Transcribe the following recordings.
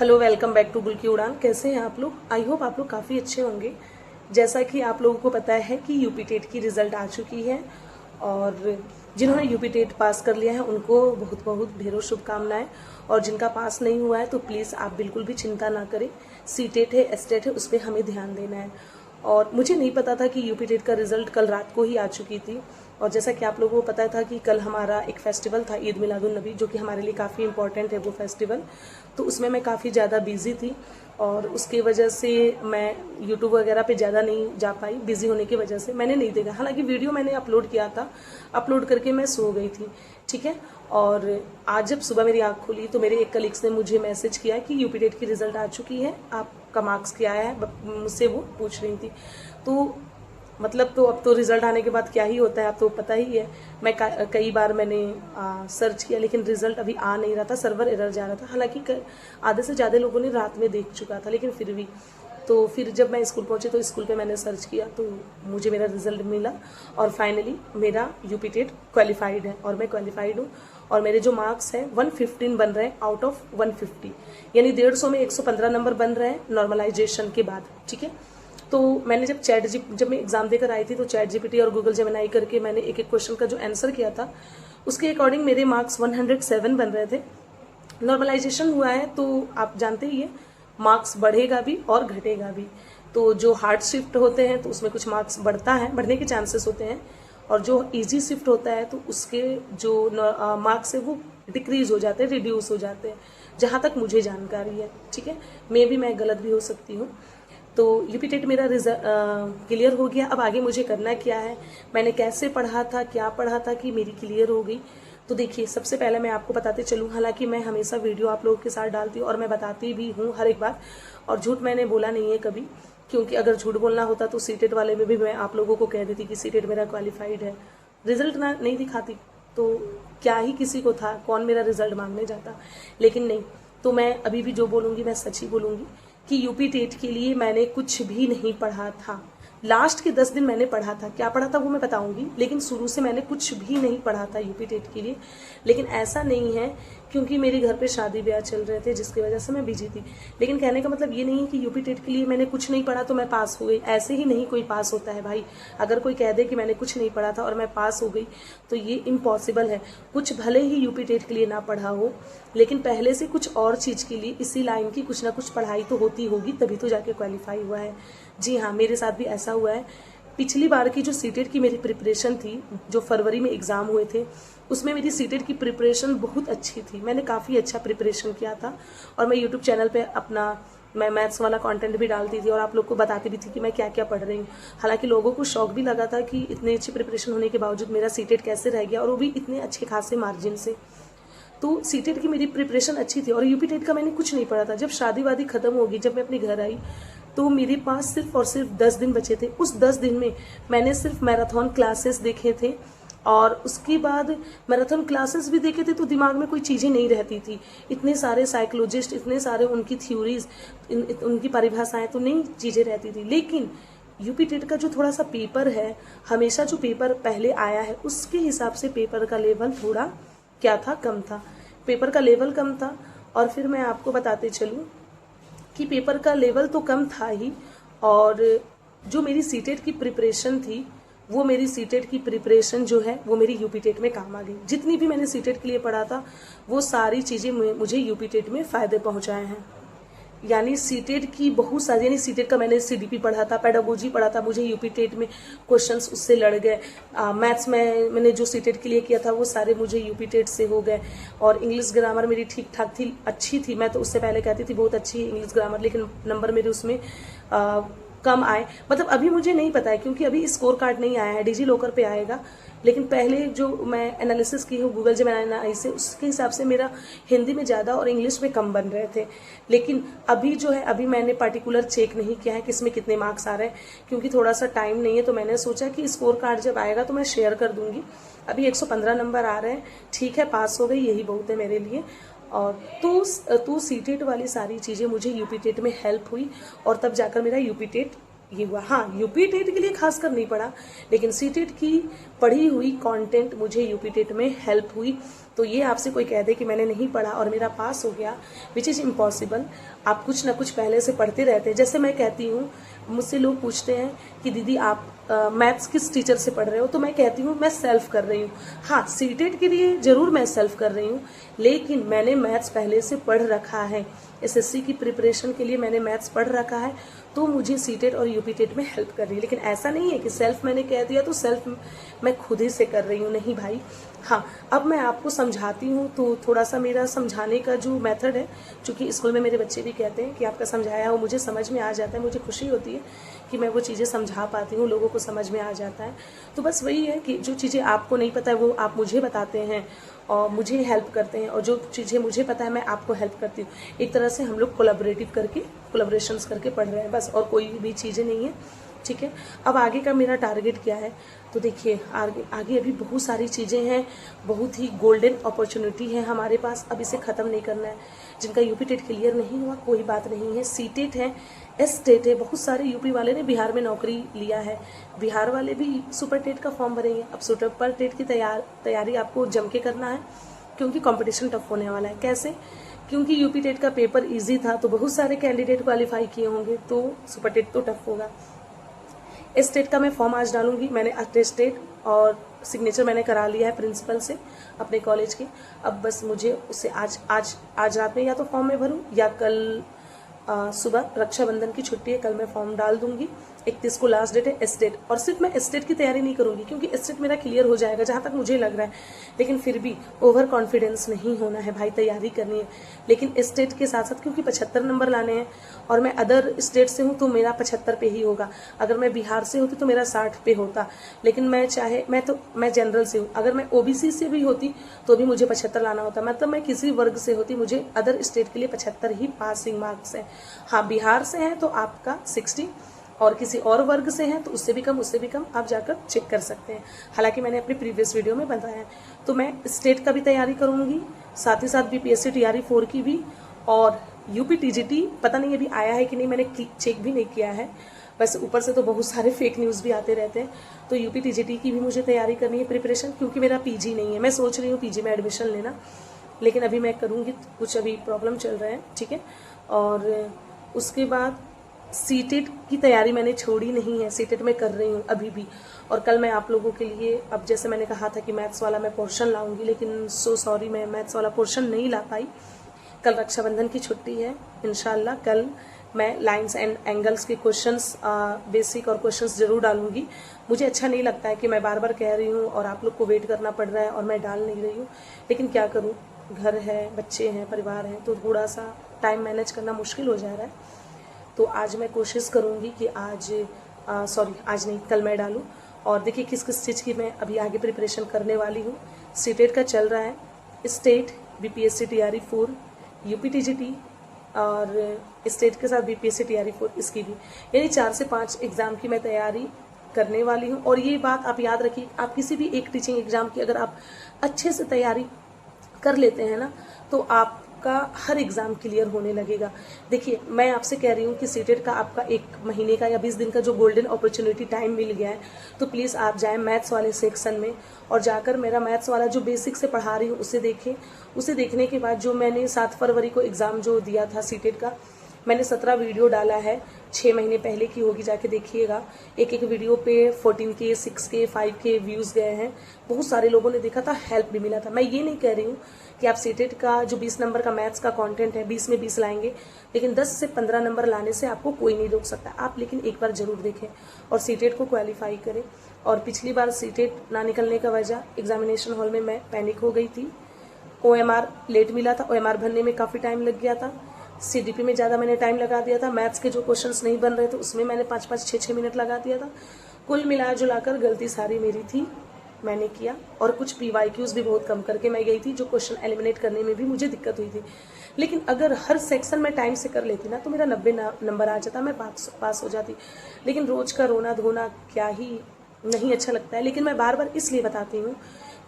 Hello, welcome back to गुल की उड़ान। कैसे हैं आप लोग? आई होप आप लोग काफ़ी अच्छे होंगे। जैसा कि आप लोगों को पता है कि यूपी टेट की रिज़ल्ट आ चुकी है और जिन्होंने यूपी टेट पास कर लिया है उनको बहुत बहुत ढेरों शुभकामनाएं। और जिनका पास नहीं हुआ है तो प्लीज़ आप बिल्कुल भी चिंता ना करें। सी टेट है, एस टेट है, उस पर हमें ध्यान देना है। और मुझे नहीं पता था कि यूपी टेट का रिज़ल्ट कल रात को ही आ चुकी थी। और जैसा कि आप लोगों को पता था कि कल हमारा एक फेस्टिवल था, ईद मिलादुन नबी, जो कि हमारे लिए काफ़ी इंपॉर्टेंट है वो फेस्टिवल। तो उसमें मैं काफ़ी ज़्यादा बिजी थी और उसकी वजह से मैं यूट्यूब वगैरह पे ज़्यादा नहीं जा पाई। बिजी होने की वजह से मैंने नहीं देखा। हालांकि वीडियो मैंने अपलोड किया था, अपलोड करके मैं सो गई थी, ठीक है। और आज जब सुबह मेरी आँख खुली तो मेरे एक कलीग्स ने मुझे मैसेज किया कि यूपी टेट की रिज़ल्ट आ चुकी है, आपका मार्क्स क्या है, मुझसे वो पूछ रही थी। तो मतलब तो अब तो रिजल्ट आने के बाद क्या ही होता है, आप तो पता ही है। मैं कई बार मैंने सर्च किया लेकिन रिजल्ट अभी आ नहीं रहा था, सर्वर एरर जा रहा था। हालांकि आधे से ज़्यादा लोगों ने रात में देख चुका था, लेकिन फिर भी तो फिर जब मैं स्कूल पहुंची तो स्कूल पे मैंने सर्च किया तो मुझे मेरा रिजल्ट मिला और फाइनली मेरा यूपी टेट क्वालिफाइड है और मैं क्वालिफाइड हूँ। और मेरे जो मार्क्स हैं 115 बन रहे हैं आउट ऑफ 150, यानी 150 में 115 नंबर बन रहे हैं नॉर्मलाइजेशन के बाद, ठीक है। तो मैंने जब मैं एग्जाम देकर आई थी तो चैट जीपीटी और गूगल जेमिनाई करके मैंने एक एक क्वेश्चन का जो आंसर किया था उसके अकॉर्डिंग मेरे मार्क्स 107 बन रहे थे। नॉर्मलाइजेशन हुआ है तो आप जानते ही है, मार्क्स बढ़ेगा भी और घटेगा भी। तो जो हार्ड शिफ्ट होते हैं तो उसमें कुछ मार्क्स बढ़ता है, बढ़ने के चांसेस होते हैं। और जो इजी शिफ्ट होता है तो उसके जो मार्क्स है वो डिक्रीज हो जाते हैं, रिड्यूस हो जाते हैं, जहाँ तक मुझे जानकारी है, ठीक है। मे भी मैं गलत भी हो सकती हूँ। तो यूपी टेट मेरा क्लियर हो गया। अब आगे मुझे करना क्या है, मैंने कैसे पढ़ा था, क्या पढ़ा था कि मेरी क्लियर हो गई। तो देखिए, सबसे पहले मैं आपको बताते चलूँ, हालांकि मैं हमेशा वीडियो आप लोगों के साथ डालती हूँ और मैं बताती भी हूँ हर एक बात, और झूठ मैंने बोला नहीं है कभी, क्योंकि अगर झूठ बोलना होता तो सीटेट वाले में भी मैं आप लोगों को कह देती कि सीटेट मेरा क्वालिफाइड है। रिजल्ट ना नहीं दिखाती तो क्या ही किसी को था, कौन मेरा रिजल्ट मांगने जाता। लेकिन नहीं, तो मैं अभी भी जो बोलूँगी मैं सच ही बोलूँगी कि यूपी टेट के लिए मैंने कुछ भी नहीं पढ़ा था। लास्ट के 10 दिन मैंने पढ़ा था, क्या पढ़ा था वो मैं बताऊंगी, लेकिन शुरू से मैंने कुछ भी नहीं पढ़ा था यूपी टेट के लिए। लेकिन ऐसा नहीं है क्योंकि मेरे घर पे शादी ब्याह चल रहे थे जिसकी वजह से मैं बिजी थी। लेकिन कहने का मतलब ये नहीं है कि यूपी टेट के लिए मैंने कुछ नहीं पढ़ा तो मैं पास हो गई। ऐसे ही नहीं कोई पास होता है भाई। अगर कोई कह दे कि मैंने कुछ नहीं पढ़ा था और मैं पास हो गई तो ये इम्पॉसिबल है। कुछ भले ही यूपी टेट के लिए ना पढ़ा हो, लेकिन पहले से कुछ और चीज़ के लिए इसी लाइन की कुछ ना कुछ पढ़ाई तो होती होगी, तभी तो जाके क्वालिफाई हुआ है। जी हाँ, मेरे साथ भी ऐसा हुआ है। पिछली बार की जो सीटेट की मेरी प्रिपरेशन थी, जो फरवरी में एग्ज़ाम हुए थे, उसमें मेरी सीटेट की प्रिपरेशन बहुत अच्छी थी। मैंने काफ़ी अच्छा प्रिपरेशन किया था और मैं यूट्यूब चैनल पे अपना मैं मैथ्स वाला कंटेंट भी डालती थी और आप लोग को बताती भी थी कि मैं क्या क्या पढ़ रही हूँ। हालांकि लोगों को शौक भी लगा था कि इतनी अच्छी प्रिपरेशन होने के बावजूद मेरा सीटेट कैसे रह गया, और वो भी इतने अच्छे खासे मार्जिन से। तो सीटेट की मेरी प्रिपरेशन अच्छी थी और यूपी टेट का मैंने कुछ नहीं पढ़ा था। जब शादी वादी खत्म होगी, जब मैं अपने घर आई तो मेरे पास सिर्फ और सिर्फ 10 दिन बचे थे। उस 10 दिन में मैंने सिर्फ मैराथन क्लासेस देखे थे और उसके बाद मैराथन क्लासेस भी देखे थे तो दिमाग में कोई चीज़ें नहीं रहती थी। इतने सारे साइकोलॉजिस्ट, इतने सारे उनकी थ्योरीज, उनकी परिभाषाएं तो नहीं चीज़ें रहती थी। लेकिन यूपी टेट का जो थोड़ा सा पेपर है, हमेशा जो पेपर पहले आया है उसके हिसाब से पेपर का लेवल थोड़ा क्या था, कम था। पेपर का लेवल कम था। और फिर मैं आपको बताते चलूँ कि पेपर का लेवल तो कम था ही, और जो मेरी सीटेट की प्रिपरेशन थी वो मेरी सीटेट की प्रिपरेशन जो है वो मेरी यूपी टेट में काम आ गई। जितनी भी मैंने सीटेट के लिए पढ़ा था वो सारी चीज़ें मुझे यूपी टेट में फ़ायदे पहुंचाए हैं। यानी सीटेट की बहुत सारी, यानी सीटेट का मैंने सीडीपी पढ़ा था, पेडागोजी पढ़ा था, मुझे यूपी टेट में क्वेश्चंस उससे लड़ गए। मैथ्स में मैंने जो सीटेट के लिए किया था वो सारे मुझे यूपी टेट से हो गए। और इंग्लिश ग्रामर मेरी ठीक ठाक थी, अच्छी थी। मैं तो उससे पहले कहती थी बहुत अच्छी इंग्लिश ग्रामर, लेकिन नंबर मेरे उसमें कम आए। मतलब अभी मुझे नहीं पता है क्योंकि अभी स्कोर कार्ड नहीं आया है, डिजी लॉकर पे आएगा। लेकिन पहले जो मैं एनालिसिस की हूँ गूगल जेमिनी से, उसके हिसाब से मेरा हिंदी में ज़्यादा और इंग्लिश में कम बन रहे थे। लेकिन अभी जो है, अभी मैंने पर्टिकुलर चेक नहीं किया है कि इसमें कितने मार्क्स आ रहे हैं, क्योंकि थोड़ा सा टाइम नहीं है। तो मैंने सोचा कि स्कोर कार्ड जब आएगा तो मैं शेयर कर दूंगी। अभी 115 नंबर आ रहे हैं, ठीक है, पास हो गई, यही बहुत है मेरे लिए। और तो सीटेट वाली सारी चीज़ें मुझे यूपी टेट में हेल्प हुई और तब जाकर मेरा यूपी टेट ये हुआ। हाँ, यूपी टेट के लिए खासकर नहीं पढ़ा, लेकिन सीटेट की पढ़ी हुई कंटेंट मुझे यूपी टेट में हेल्प हुई। तो तो ये आपसे कोई कह दे कि मैंने नहीं पढ़ा और मेरा पास हो गया, विच इज़ इम्पॉसिबल। आप कुछ ना कुछ पहले से पढ़ते रहते हैं। जैसे मैं कहती हूँ, मुझसे लोग पूछते हैं कि दीदी आप मैथ्स किस टीचर से पढ़ रहे हो, तो मैं कहती हूँ मैं सेल्फ कर रही हूँ। हाँ, सीटेट के लिए ज़रूर मैं सेल्फ कर रही हूँ, लेकिन मैंने मैथ्स पहले से पढ़ रखा है। एसएससी की प्रिपरेशन के लिए मैंने मैथ्स पढ़ रखा है, तो मुझे सीटेट और यूपीटेट में हेल्प कर रही है। लेकिन ऐसा नहीं है कि सेल्फ मैंने कह दिया तो सेल्फ मैं खुद ही से कर रही हूँ, नहीं भाई। हाँ, अब मैं आपको समझाती हूँ, तो थोड़ा सा मेरा समझाने का जो मेथड है, चूँकि स्कूल में मेरे बच्चे भी कहते हैं कि आपका समझाया हो मुझे समझ में आ जाता है, मुझे खुशी होती है कि मैं वो चीज़ें समझा पाती हूँ, लोगों को समझ में आ जाता है। तो बस वही है कि जो चीज़ें आपको नहीं पता है वो आप मुझे बताते हैं और मुझे हेल्प करते हैं, और जो चीज़ें मुझे पता है मैं आपको हेल्प करती हूँ। एक तरह से हम लोग कोलैबोरेशंस करके पढ़ रहे हैं, बस, और कोई भी चीज़ें नहीं है, ठीक है। अब आगे का मेरा टारगेट क्या है, तो देखिए आगे अभी बहुत सारी चीज़ें हैं, बहुत ही गोल्डन अपॉर्चुनिटी है हमारे पास, अब इसे ख़त्म नहीं करना है। जिनका यूपी टेट क्लियर नहीं हुआ कोई बात नहीं है, सी टेट है, एस टेट है। बहुत सारे यूपी वाले ने बिहार में नौकरी लिया है, बिहार वाले भी सुपर टेट का फॉर्म भरेंगे। अब सुपर टेट की तैयारी आपको जम के करना है, क्योंकि कंपटीशन टफ होने वाला है। कैसे? क्योंकि यूपी टेट का पेपर इजी था, तो बहुत सारे कैंडिडेट क्वालिफाई किए होंगे, तो सुपर टेट तो टफ होगा। इस टेट का मैं फॉर्म आज डालूंगी, मैंने अटेस्टेड और सिग्नेचर मैंने करा लिया है प्रिंसिपल से अपने कॉलेज के। अब बस मुझे उसे आज रात में या तो फॉर्म में भरूं, या कल सुबह, रक्षाबंधन की छुट्टी है, कल मैं फॉर्म डाल दूंगी। 31 को लास्ट डेट है एस्टेट, और सिर्फ मैं एस्टेट की तैयारी नहीं करूंगी, क्योंकि एस्टेट मेरा क्लियर हो जाएगा जहां तक मुझे लग रहा है। लेकिन फिर भी ओवर कॉन्फिडेंस नहीं होना है भाई, तैयारी करनी है। लेकिन एस्टेट के साथ साथ, क्योंकि 75 नंबर लाने हैं, और मैं अदर स्टेट से हूँ तो मेरा 75 पे ही होगा। अगर मैं बिहार से होती तो मेरा 60 पे होता, लेकिन मैं जनरल से हूँ। अगर मैं ओबीसी से भी होती तो भी मुझे 75 लाना होता, मतलब मैं किसी वर्ग से होती, मुझे अदर स्टेट के लिए 75 ही पासिंग मार्क्स है। हाँ, बिहार से है तो आपका 60, और किसी और वर्ग से हैं तो उससे भी कम आप जाकर चेक कर सकते हैं। हालांकि मैंने अपनी प्रीवियस वीडियो में बताया है। तो मैं स्टेट का भी तैयारी करूंगी, साथ ही साथ बीपीएससी टीआरई 4 की भी, और यूपी टीजीटी पता नहीं अभी आया है कि नहीं, मैंने चेक भी नहीं किया है। बस ऊपर से तो बहुत सारे फेक न्यूज़ भी आते रहते हैं। तो यूपी टीजीटी की भी मुझे तैयारी करनी है, प्रिपरेशन, क्योंकि मेरा पीजी नहीं है। मैं सोच रही हूँ पीजी में एडमिशन लेना, लेकिन अभी मैं करूँगी, कुछ अभी प्रॉब्लम चल रहा है, ठीक है। और उसके बाद सीटेट की तैयारी मैंने छोड़ी नहीं है, सीटेट में कर रही हूँ अभी भी। और कल मैं आप लोगों के लिए, अब जैसे मैंने कहा था कि मैथ्स वाला मैं पोर्शन लाऊंगी, लेकिन सो सॉरी, मैं मैथ्स वाला पोर्शन नहीं ला पाई। कल रक्षाबंधन की छुट्टी है, इंशाल्लाह कल मैं लाइंस एंड एंगल्स के क्वेश्चंस, बेसिक और क्वेश्चंस जरूर डालूंगी। मुझे अच्छा नहीं लगता है कि मैं बार बार कह रही हूँ और आप लोग को वेट करना पड़ रहा है और मैं डाल नहीं रही हूँ, लेकिन क्या करूँ, घर है, बच्चे हैं, परिवार है, तो थोड़ा सा टाइम मैनेज करना मुश्किल हो जा रहा है। तो आज मैं कोशिश करूँगी कि आज नहीं, कल मैं डालूँ। और देखिए किस किस चीज़ की मैं अभी आगे प्रिपरेशन करने वाली हूँ। सीटेट का चल रहा है, state, BPSC TRE 4, UP TGT, और स्टेट के साथ बीपीएससी टीआरई 4 इसकी भी, यानी 4 से 5 एग्ज़ाम की मैं तैयारी करने वाली हूँ। और ये बात आप याद रखिए, आप किसी भी एक टीचिंग एग्ज़ाम की अगर आप अच्छे से तैयारी कर लेते हैं ना, तो आपका हर एग्ज़ाम क्लियर होने लगेगा। देखिए मैं आपसे कह रही हूँ कि सीटेट का आपका 1 महीने का या 20 दिन का जो गोल्डन अपॉर्चुनिटी टाइम मिल गया है, तो प्लीज़ आप जाएं मैथ्स वाले सेक्शन में, और जाकर मेरा मैथ्स वाला जो बेसिक से पढ़ा रही हूँ उसे देखें। उसे देखने के बाद जो मैंने 7 फरवरी को एग्ज़ाम जो दिया था सीटेट का, मैंने 17 वीडियो डाला है, 6 महीने पहले की होगी, जाके देखिएगा। एक एक वीडियो पे 14K, 6K, 5K व्यूज़ गए हैं। बहुत सारे लोगों ने देखा था, हेल्प भी मिला था। मैं ये नहीं कह रही हूँ कि आप सीटेट का जो 20 नंबर का मैथ्स का कंटेंट है 20 में 20 लाएंगे, लेकिन 10 से 15 नंबर लाने से आपको कोई नहीं रोक सकता। आप लेकिन एक बार जरूर देखें और सीटेट को क्वालिफाई करें। और पिछली बार सीटेट ना निकलने का वजह, एग्जामिनेशन हॉल में मैं पैनिक हो गई थी, OMR लेट मिला था, OMR भरने में काफ़ी टाइम लग गया था, CDP में ज़्यादा मैंने टाइम लगा दिया था, मैथ्स के जो क्वेश्चंस नहीं बन रहे थे उसमें मैंने 5-5, 6-6 मिनट लगा दिया था। कुल मिला जुलाकर गलती सारी मेरी थी, मैंने किया। और कुछ PYQs भी बहुत कम करके मैं गई थी, जो क्वेश्चन एलिमिनेट करने में भी मुझे दिक्कत हुई थी। लेकिन अगर हर सेक्शन में टाइम से कर लेती ना, तो मेरा 90 नंबर आ जाता, मैं पास हो जाती। लेकिन रोज का रोना धोना क्या ही नहीं अच्छा लगता है। लेकिन मैं बार बार इसलिए बताती हूँ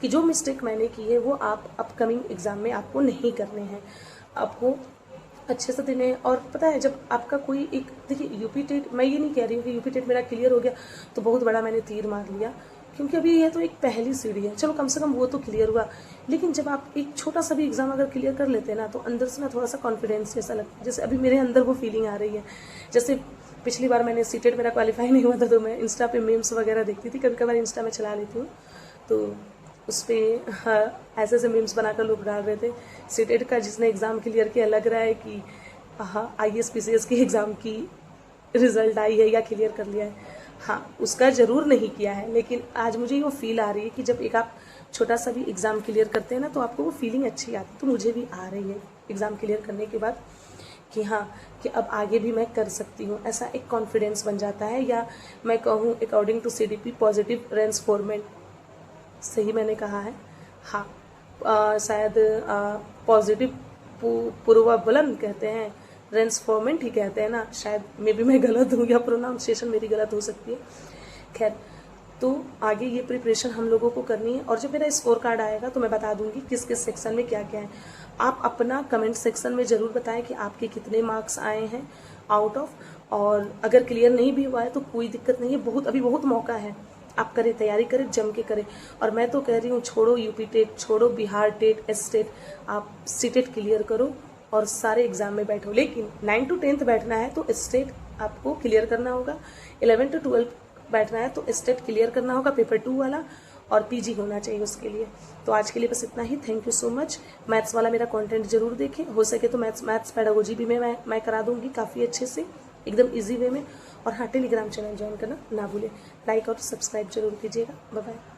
कि जो मिस्टेक मैंने की है वो आप अपकमिंग एग्जाम में आपको नहीं करने हैं, आपको अच्छे से देने हैं। और पता है, जब आपका कोई एक, देखिए यूपी टेट, मैं ये नहीं कह रही हूँ कि यूपी टेट मेरा क्लियर हो गया तो बहुत बड़ा मैंने तीर मार लिया। क्योंकि अभी ये तो एक पहली सीढ़ी है, चलो कम से कम वो तो क्लियर हुआ। लेकिन जब आप एक छोटा सा भी एग्जाम अगर क्लियर कर लेते हैं ना, तो अंदर से ना थोड़ा सा कॉन्फिडेंस जैसा लगता है। जैसे अभी मेरे अंदर वो फीलिंग आ रही है। जैसे पिछली बार मैंने सीटेट मेरा क्वालिफाई नहीं हुआ था, तो मैं इंस्टा पे मीम्स वगैरह देखती थी, कभी कभार इंस्टा में चला लेती हूँ, तो उस पर हाँ, ऐसे ऐसे मीम्स बनाकर लोग डाल रहे थे सीटेट का जिसने एग्ज़ाम क्लियर किया, लग रहा है कि हाँ IAS PCS की एग्ज़ाम की रिजल्ट आई है या क्लियर कर लिया है। हाँ, उसका ज़रूर नहीं किया है, लेकिन आज मुझे वो फील आ रही है कि जब एक आप छोटा सा भी एग्ज़ाम क्लियर करते हैं ना, तो आपको वो फीलिंग अच्छी आती है। तो मुझे भी आ रही है एग्ज़ाम क्लियर करने के बाद कि हाँ, कि अब आगे भी मैं कर सकती हूँ, ऐसा एक कॉन्फिडेंस बन जाता है। या मैं कहूँ अकॉर्डिंग टू CDP पॉजिटिव रेंसफोरमेंट, सही मैंने कहा है? हाँ, शायद पॉजिटिव पूर्वावलन कहते हैं, रेंसफोरमेंट ही कहते हैं ना, शायद मे बी मैं गलत हूँ या प्रोनाउंसिएशन मेरी गलत हो सकती है। खैर, तो आगे ये प्रिपरेशन हम लोगों को करनी है, और जब मेरा स्कोर कार्ड आएगा तो मैं बता दूंगी किस किस सेक्शन में क्या क्या है। आप अपना कमेंट सेक्शन में ज़रूर बताएं कि आपके कितने मार्क्स आए हैं आउट ऑफ, और अगर क्लियर नहीं भी हुआ है तो कोई दिक्कत नहीं है, अभी बहुत मौका है, आप करें, तैयारी करें, जम के करें। और मैं तो कह रही हूँ, छोड़ो यूपी टेट, छोड़ो बिहार टेट, स्टेट, आप सीटेट क्लियर करो और सारे एग्जाम में बैठो। लेकिन 9 to 10th बैठना है तो स्टेट आपको क्लियर करना होगा, 11 to 12 बैठना है तो स्टेट क्लियर करना होगा, पेपर 2 वाला, और PG होना चाहिए उसके लिए। तो आज के लिए बस इतना ही। Thank you so much. Maths वाला मेरा कंटेंट जरूर देखें, हो सके तो मैथ्स पेडागोजी भी मैं करा दूंगी काफ़ी अच्छे से, एकदम इजी वे में। और हाँ, टेलीग्राम चैनल ज्वाइन करना ना भूलें। लाइक और सब्सक्राइब जरूर कीजिएगा। Bye bye.